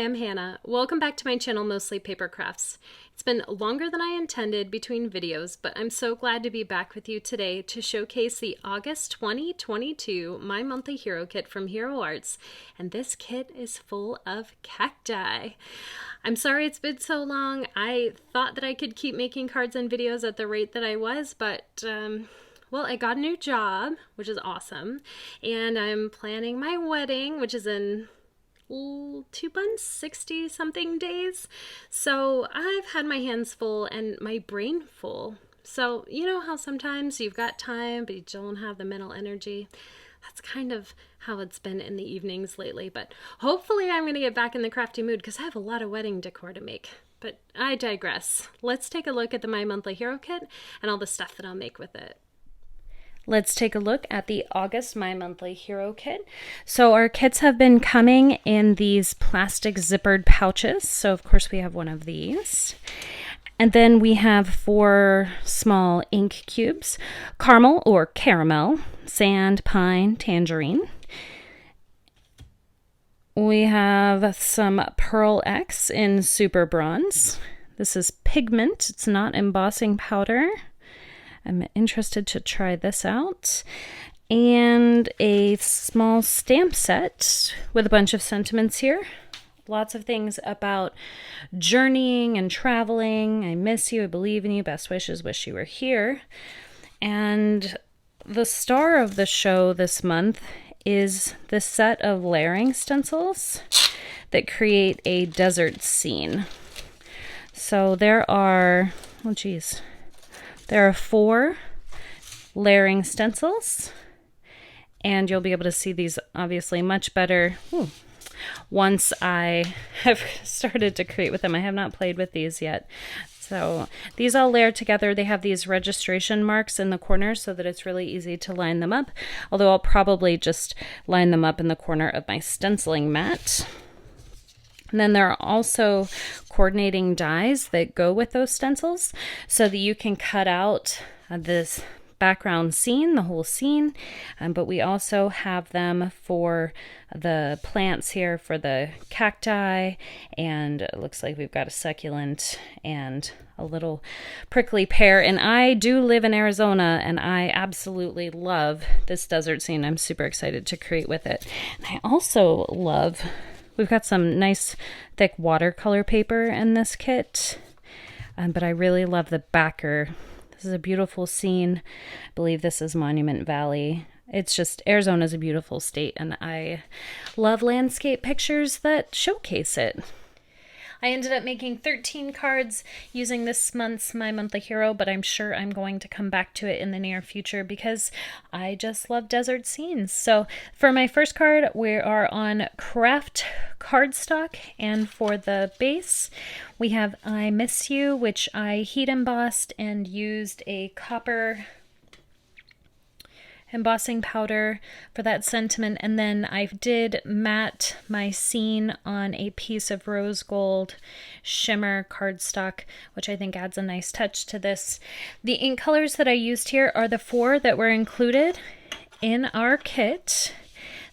I'm Hannah. Welcome back to my channel, Mostly Paper Crafts. It's been longer than I intended between videos, but I'm so glad to be back with you today to showcase the August 2022 My Monthly Hero Kit from Hero Arts, and this kit is full of cacti. I'm sorry it's been so long. I thought that I could keep making cards and videos at the rate that I was, but well, I got a new job, which is awesome, and I'm planning my wedding, which is in 2 months, 60 something days. So I've had my hands full and my brain full. So you know how sometimes you've got time, but you don't have the mental energy? That's kind of how it's been in the evenings lately, but hopefully I'm going to get back in the crafty mood because I have a lot of wedding decor to make. But I digress. Let's take a look at the My Monthly Hero Kit and all the stuff that I'll make with it. Let's take a look at the August My Monthly Hero Kit. So our kits have been coming in these plastic zippered pouches. So of course we have one of these. And then we have 4 small ink cubes: caramel or caramel, sand, pine, tangerine. We have some Pearl X in super bronze. This is pigment, it's not embossing powder. I'm interested to try this out. And a small stamp set with a bunch of sentiments here. Lots of things about journeying and traveling. I miss you, I believe in you, best wishes, wish you were here. And the star of the show this month is this set of layering stencils that create a desert scene. So there are, oh geez. There are 4 layering stencils, and you'll be able to see these obviously much better once I have started to create with them. I have not played with these yet. So these all layer together. They have these registration marks in the corners so that it's really easy to line them up, although I'll probably just line them up in the corner of my stenciling mat. And then there are also coordinating dies that go with those stencils so that you can cut out this background scene, the whole scene. But we also have them for the plants here, for the cacti, and it looks like we've got a succulent and a little prickly pear. And I do live in Arizona, and I absolutely love this desert scene. I'm super excited to create with it. And I also love... We've got some nice thick watercolor paper in this kit, but I really love the backer. This is a beautiful scene. I believe this is Monument Valley. It's just, Arizona's a beautiful state, and I love landscape pictures that showcase it. I ended up making 13 cards using this month's My Monthly Hero, but I'm sure I'm going to come back to it in the near future because I just love desert scenes. So for my first card, we are on craft cardstock, and for the base, we have I Miss You, which I heat embossed and used a copper embossing powder for that sentiment, and then I did matte my scene on a piece of rose gold shimmer cardstock, which I think adds a nice touch to this. The ink colors that I used here are the 4 that were included in our kit.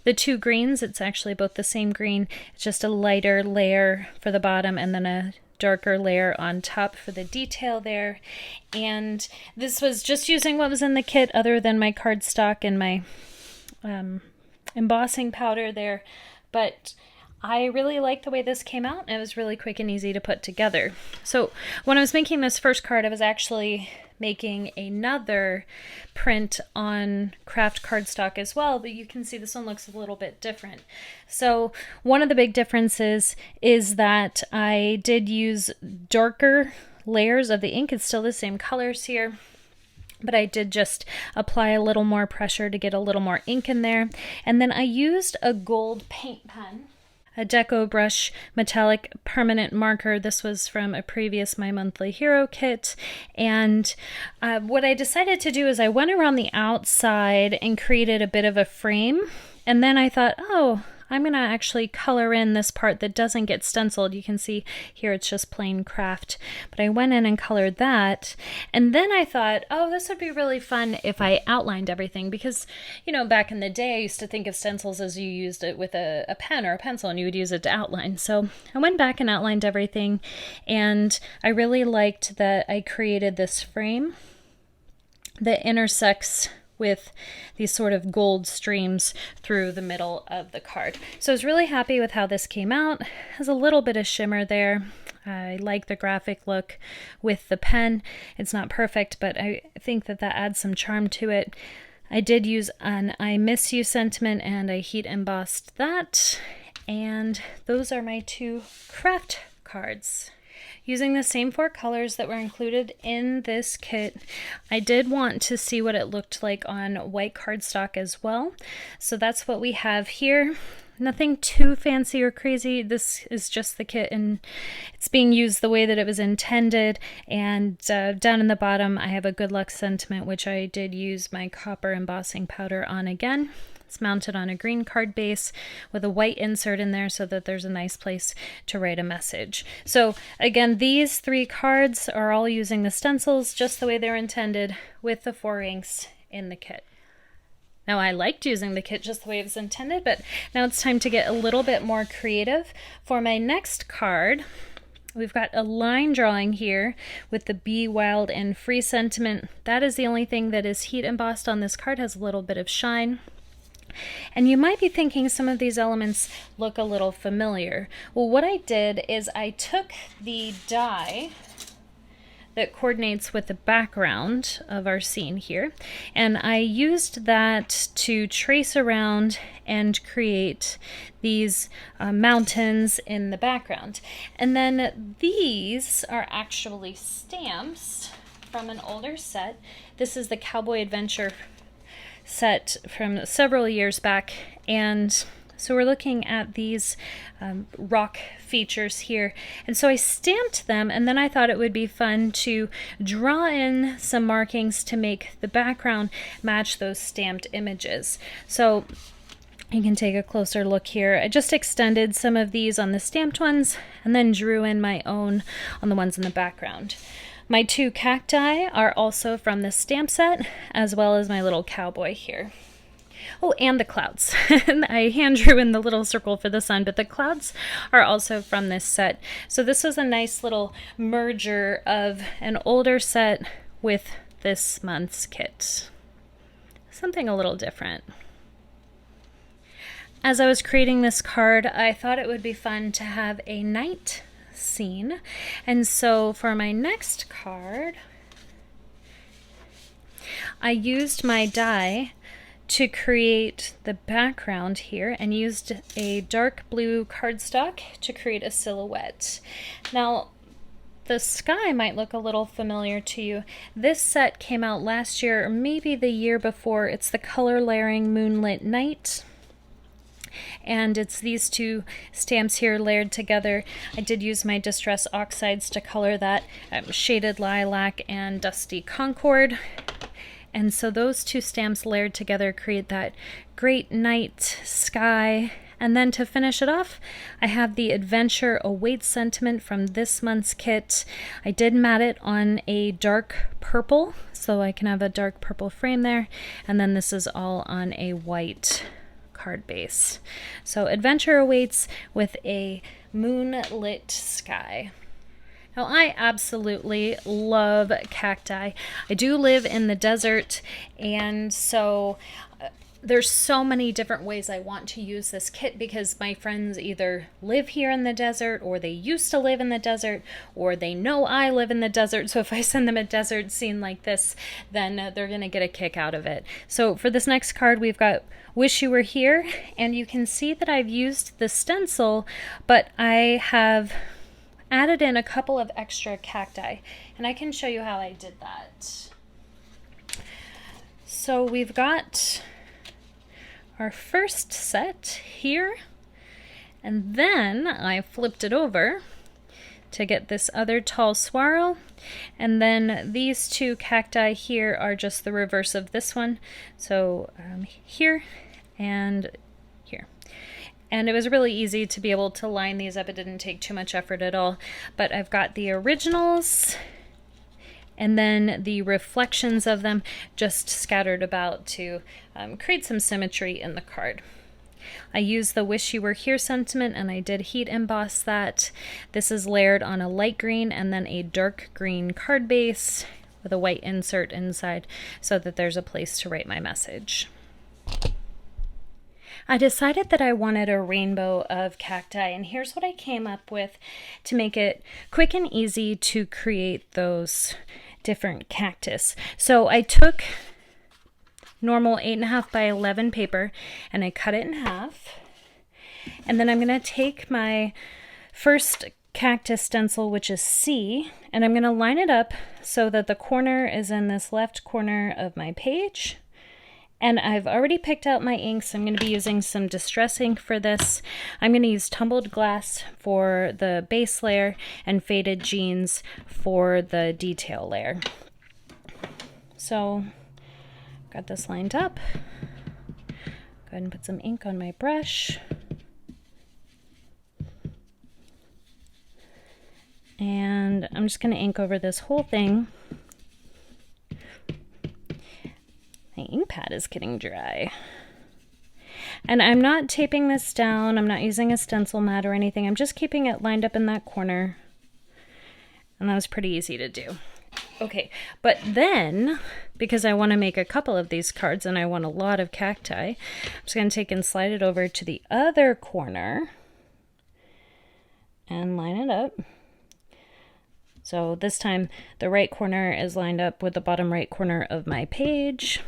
The 2 greens, it's actually both the same green, it's just a lighter layer for the bottom and then a darker layer on top for the detail there. And this was just using what was in the kit other than my cardstock and my embossing powder there, but I really like the way this came out. It was really quick and easy to put together. So when I was making this first card, I was actually making another print on craft cardstock as well, but you can see this one looks a little bit different. So one of the big differences is that I did use darker layers of the ink. It's still the same colors here, but I did just apply a little more pressure to get a little more ink in there. And then I used a gold paint pen, a Deco Brush metallic permanent marker. This was from a previous My Monthly Hero kit. And what I decided to do is I went around the outside and created a bit of a frame. And then I thought, oh, I'm gonna actually color in this part that doesn't get stenciled. You can see here it's just plain craft, but I went in and colored that. And then I thought, oh, this would be really fun if I outlined everything, because, you know, back in the day I used to think of stencils as you used it with a pen or a pencil and you would use it to outline. So I went back and outlined everything, and I really liked that I created this frame that intersects with these sort of gold streams through the middle of the card. So I was really happy with how this came out. It has a little bit of shimmer there. I like the graphic look with the pen. It's not perfect, but I think that that adds some charm to it. I did use an I miss you sentiment, and I heat embossed that. And those are my 2 craft cards. Using the same 4 colors that were included in this kit, I did want to see what it looked like on white cardstock as well. So that's what we have here. Nothing too fancy or crazy. This is just the kit, and it's being used the way that it was intended. And down in the bottom, I have a good luck sentiment, which I did use my copper embossing powder on again. It's mounted on a green card base with a white insert in there so that there's a nice place to write a message. So again, these 3 cards are all using the stencils just the way they're intended, with the 4 inks in the kit. Now, I liked using the kit just the way it was intended, but now it's time to get a little bit more creative. For my next card, we've got a line drawing here with the Be Wild and Free sentiment. That is the only thing that is heat embossed on this card, has a little bit of shine. And you might be thinking some of these elements look a little familiar. Well, what I did is I took the die that coordinates with the background of our scene here, and I used that to trace around and create these mountains in the background. And then these are actually stamps from an older set. This is the Cowboy Adventure set from several years back, and so we're looking at these rock features here, and so I stamped them, and then I thought it would be fun to draw in some markings to make the background match those stamped images. So you can take a closer look here. I just extended some of these on the stamped ones and then drew in my own on the ones in the background. My 2 cacti are also from the stamp set, as well as my little cowboy here. Oh, and the clouds. I hand drew in the little circle for the sun, but the clouds are also from this set. So this was a nice little merger of an older set with this month's kit. Something a little different. As I was creating this card, I thought it would be fun to have a night scene, and so for my next card I used my die to create the background here and used a dark blue cardstock to create a silhouette. Now the sky might look a little familiar to you. This set came out last year or maybe the year before. It's the Color Layering Moonlit Night. And it's these 2 stamps here layered together. I did use my Distress Oxides to color that, Shaded Lilac and Dusty Concord. And so those 2 stamps layered together create that great night sky. And then to finish it off, I have the Adventure Awaits sentiment from this month's kit. I did matte it on a dark purple, so I can have a dark purple frame there. And then this is all on a white card base. So Adventure Awaits with a moonlit sky. Now I absolutely love cacti. I do live in the desert, and so there's so many different ways I want to use this kit, because my friends either live here in the desert, or they used to live in the desert, or they know I live in the desert. So if I send them a desert scene like this, then they're gonna get a kick out of it. So for this next card, we've got Wish You Were Here, and you can see that I've used the stencil, but I have added in a couple of extra cacti, and I can show you how I did that. So we've got our first set here, and then I flipped it over to get this other tall swirl, and then these 2 cacti here are just the reverse of this one. So here and here. And it was really easy to be able to line these up. It didn't take too much effort at all. But I've got the originals and then the reflections of them just scattered about to create some symmetry in the card. I used the Wish You Were Here sentiment, and I did heat emboss that. This is layered on a light green and then a dark green card base with a white insert inside so that there's a place to write my message. I decided that I wanted a rainbow of cacti, and here's what I came up with to make it quick and easy to create those different cactus. So I took normal 8.5 by 11 paper and I cut it in half, and then I'm going to take my first cactus stencil, which is C, and I'm going to line it up so that the corner is in this left corner of my page. And I've already picked out my inks. I'm going to be using some Distress ink for this. I'm going to use Tumbled Glass for the base layer and Faded Jeans for the detail layer. So, got this lined up. Go ahead and put some ink on my brush. And I'm just going to ink over this whole thing. My ink pad is getting dry. And I'm not taping this down. I'm not using a stencil mat or anything. I'm just keeping it lined up in that corner. And that was pretty easy to do. Okay, but then, because I want to make a couple of these cards and I want a lot of cacti, I'm just going to take and slide it over to the other corner and line it up. So this time the right corner is lined up with the bottom right corner of my page.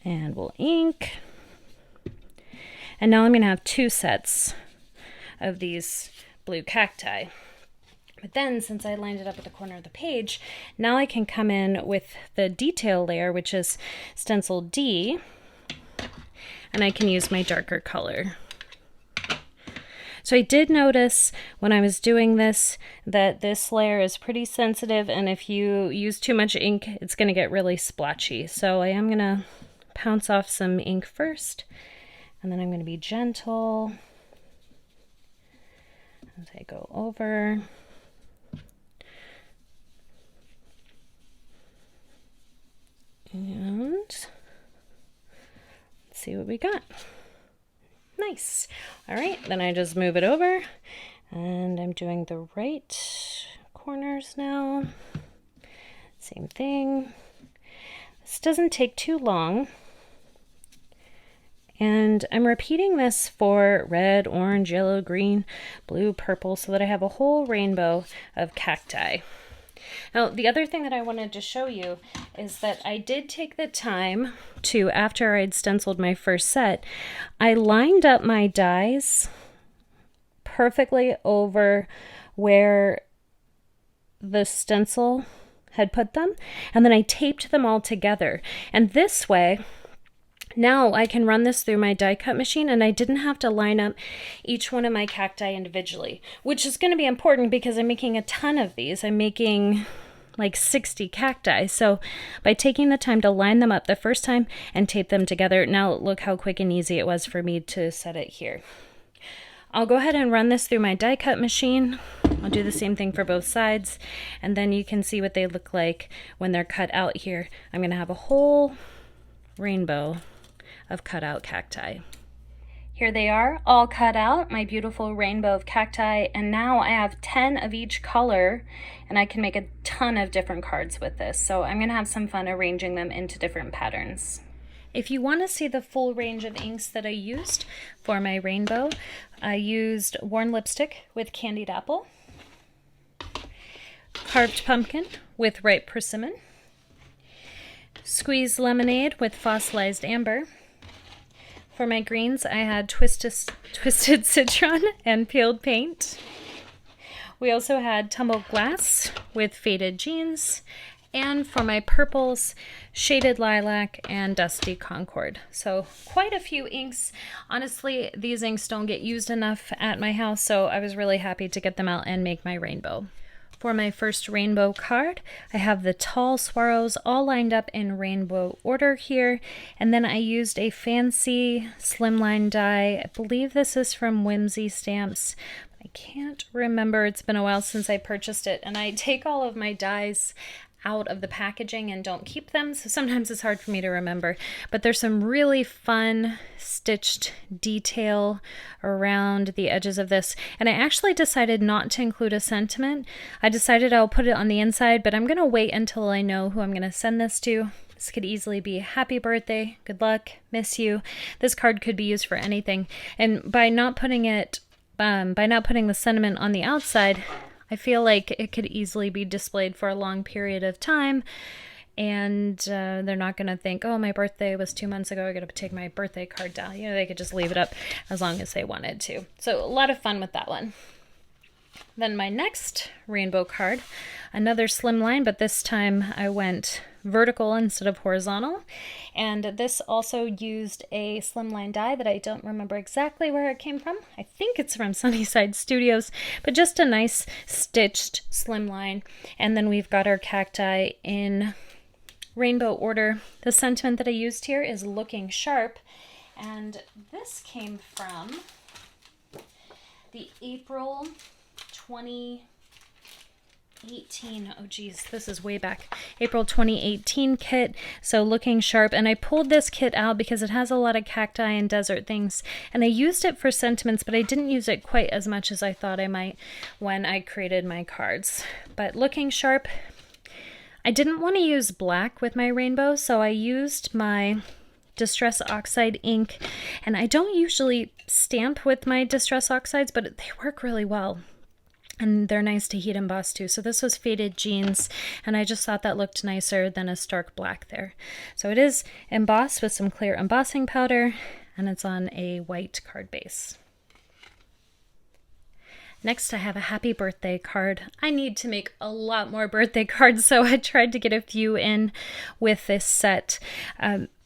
And we'll ink. And now I'm going to have 2 sets of these blue cacti. But then, since I lined it up at the corner of the page, now I can come in with the detail layer, which is stencil D, and I can use my darker color. So I did notice when I was doing this that this layer is pretty sensitive, and if you use too much ink, it's going to get really splotchy. So I am going to pounce off some ink first, and then I'm going to be gentle as I go over. And let's see what we got. Nice. All right, then I just move it over, and I'm doing the right corners now. Same thing. This doesn't take too long. And I'm repeating this for red, orange, yellow, green, blue, purple, so that I have a whole rainbow of cacti. Now, the other thing that I wanted to show you is that I did take the time to, after I'd stenciled my first set, I lined up my dies perfectly over where the stencil had put them, and then I taped them all together. And this way, now I can run this through my die cut machine, and I didn't have to line up each one of my cacti individually, which is going to be important because I'm making a ton of these. I'm making like 60 cacti. So by taking the time to line them up the first time and tape them together, now look how quick and easy it was for me to set it here. I'll go ahead and run this through my die cut machine. I'll do the same thing for both sides, and then you can see what they look like when they're cut out here. I'm going to have a whole rainbow of cut out cacti. Here they are, all cut out, my beautiful rainbow of cacti, and now I have 10 of each color, and I can make a ton of different cards with this. So I'm gonna have some fun arranging them into different patterns. If you want to see the full range of inks that I used for my rainbow, I used Worn Lipstick with Candied Apple, Carved Pumpkin with Ripe Persimmon, Squeezed Lemonade with Fossilized Amber. For my greens, I had Twisted Citron and Peeled Paint. We also had Tumbled Glass with Faded Jeans. And for my purples, Shaded Lilac and Dusty Concord. So quite a few inks. Honestly, these inks don't get used enough at my house, so I was really happy to get them out and make my rainbow. For my first rainbow card, I have the tall swirls all lined up in rainbow order here, and then I used a fancy slimline die. I believe this is from Whimsy Stamps. I can't remember, it's been a while since I purchased it, and I take all of my dies out of the packaging and don't keep them, so sometimes it's hard for me to remember. But there's some really fun stitched detail around the edges of this, and I actually decided not to include a sentiment. I decided I'll put it on the inside, but I'm gonna wait until I know who I'm gonna send this to. This could easily be happy birthday, good luck, miss you. This card could be used for anything, and by not putting the sentiment on the outside, I feel like it could easily be displayed for a long period of time, and they're not going to think, oh, my birthday was 2 months ago, I got to take my birthday card down. You know, they could just leave it up as long as they wanted to. So a lot of fun with that one. Then my next rainbow card, another slimline, but this time I went vertical instead of horizontal. And this also used a slimline die that I don't remember exactly where it came from. I think it's from Sunnyside Studios, but just a nice stitched slimline. And then we've got our cacti in rainbow order. The sentiment that I used here is looking sharp, and this came from the April 2018, oh geez, this is way back, April 2018 kit, so looking sharp. And I pulled this kit out because it has a lot of cacti and desert things, and I used it for sentiments, but I didn't use it quite as much as I thought I might when I created my cards. But looking sharp, I didn't want to use black with my rainbow, so I used my Distress Oxide ink, and I don't usually stamp with my Distress Oxides, but they work really well. And they're nice to heat emboss too. So this was Faded Jeans, and I just thought that looked nicer than a stark black there. So it is embossed with some clear embossing powder, and it's on a white card base. Next, I have a happy birthday card. I need to make a lot more birthday cards, so I tried to get a few in with this set.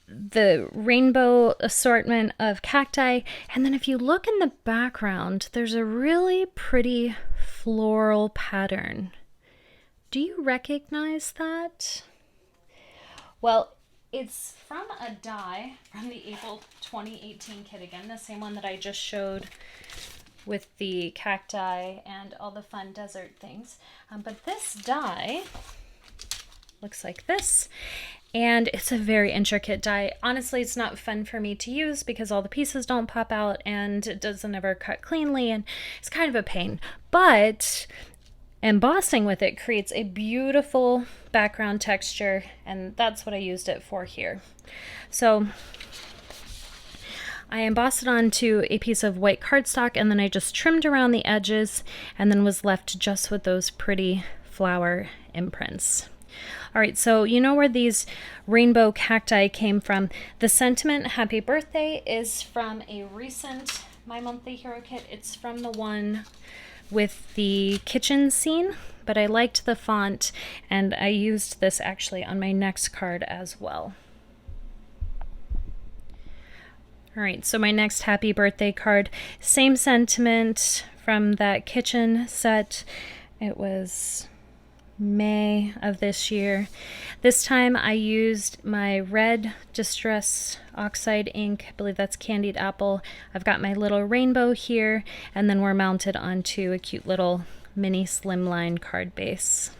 The rainbow assortment of cacti, and then if you look in the background, there's a really pretty floral pattern. Do you recognize that? Well, it's from a die from the April 2018 kit, again, the same one that I just showed with the cacti and all the fun desert things. But this die looks like this. And it's a very intricate die. Honestly, it's not fun for me to use because all the pieces don't pop out and it doesn't ever cut cleanly, and it's kind of a pain. But embossing with it creates a beautiful background texture, and that's what I used it for here. So I embossed it onto a piece of white cardstock, and then I just trimmed around the edges and then was left just with those pretty flower imprints. All right, so you know where these rainbow cacti came from. The sentiment, happy birthday, is from a recent My Monthly Hero kit. It's from the one with the kitchen scene, but I liked the font, and I used this actually on my next card as well. All right, so my next happy birthday card, same sentiment from that kitchen set. It was May of this year. This time I used my red Distress Oxide ink. I believe that's Candied Apple. I've got my little rainbow here, and then we're mounted onto a cute little mini slimline card base.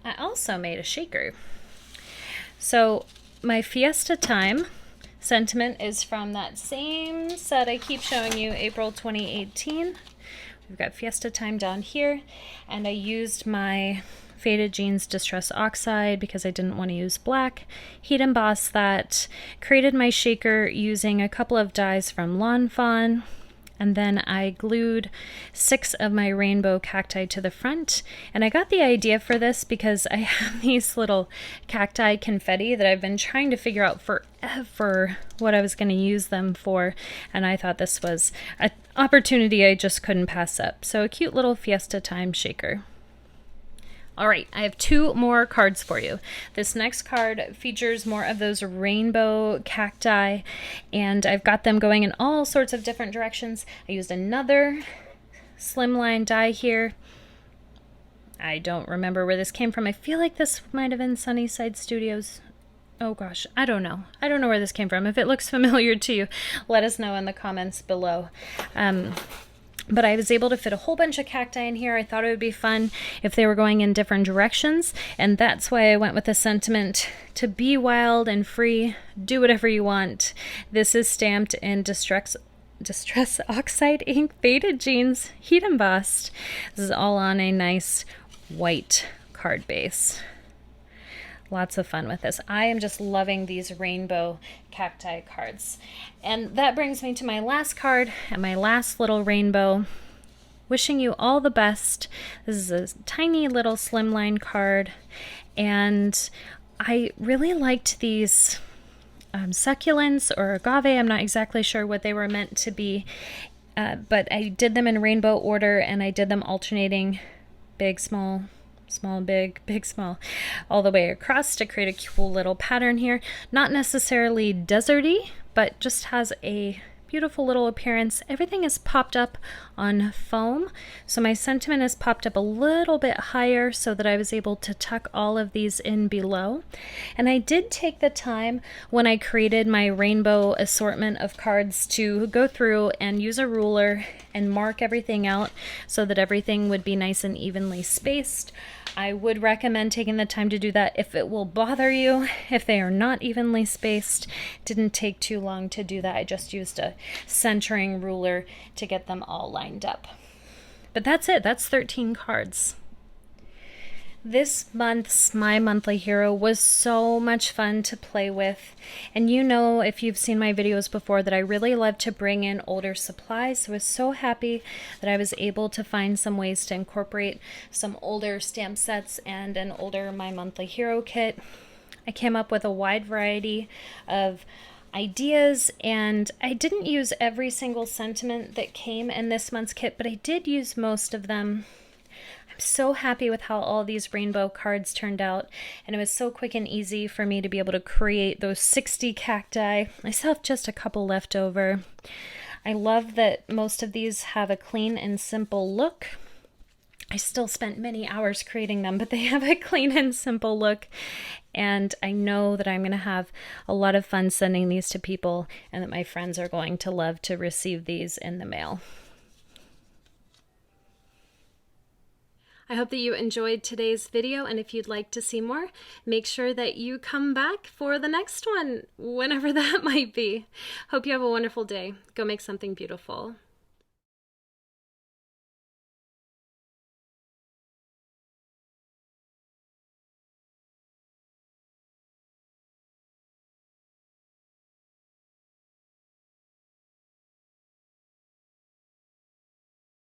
I also made a shaker. So my Fiesta Time sentiment is from that same set I keep showing you, April 2018. We've got Fiesta Time down here, and I used my Faded Jeans Distress Oxide because I didn't want to use black. Heat embossed that, created my shaker using a couple of dies from Lawn Fawn, and then I glued 6 of my rainbow cacti to the front. And I got the idea for this because I have these little cacti confetti that I've been trying to figure out forever what I was going to use them for, and I thought this was an opportunity I just couldn't pass up. So a cute little Fiesta Time shaker. All right, I have 2 more cards for you. This next card features more of those rainbow cacti, and I've got them going in all sorts of different directions. I used another slimline die here. I don't remember where this came from. I feel like this might have been Sunnyside Studios. Oh gosh, I don't know. I don't know where this came from. If it looks familiar to you, let us know in the comments below. But I was able to fit a whole bunch of cacti in here. I thought it would be fun if they were going in different directions, and that's why I went with the sentiment to be wild and free, do whatever you want. This is stamped in Distress Oxide ink, faded jeans, heat embossed. This is all on a nice white card base. Lots of fun with this. I am just loving these rainbow cacti cards. And that brings me to my last card and my last little rainbow. Wishing you all the best. This is a tiny little slimline card. And I really liked these succulents or agave. I'm not exactly sure what they were meant to be. But I did them in rainbow order, and I did them alternating big, small, small, big, big, small, all the way across to create a cool little pattern here. Not necessarily deserty, but just has a beautiful little appearance. Everything is popped up on foam, so my sentiment is popped up a little bit higher so that I was able to tuck all of these in below. And I did take the time when I created my rainbow assortment of cards to go through and use a ruler and mark everything out so that everything would be nice and evenly spaced. I would recommend taking the time to do that if it will bother you, if they are not evenly spaced. Didn't take too long to do that. I just used a centering ruler to get them all lined up. But that's it. That's 13 cards. This month's My Monthly Hero was so much fun to play with. And you know, if you've seen my videos before, that I really love to bring in older supplies. So I was so happy that I was able to find some ways to incorporate some older stamp sets and an older My Monthly Hero kit. I came up with a wide variety of ideas, and I didn't use every single sentiment that came in this month's kit, but I did use most of them. I'm so happy with how all these rainbow cards turned out, and it was so quick and easy for me to be able to create those 60 cacti. I still have just a couple left over. I love that most of these have a clean and simple look. I still spent many hours creating them, but they have a clean and simple look. And I know that I'm going to have a lot of fun sending these to people, and that my friends are going to love to receive these in the mail. I hope that you enjoyed today's video, and if you'd like to see more, make sure that you come back for the next one, whenever that might be. Hope you have a wonderful day. Go make something beautiful.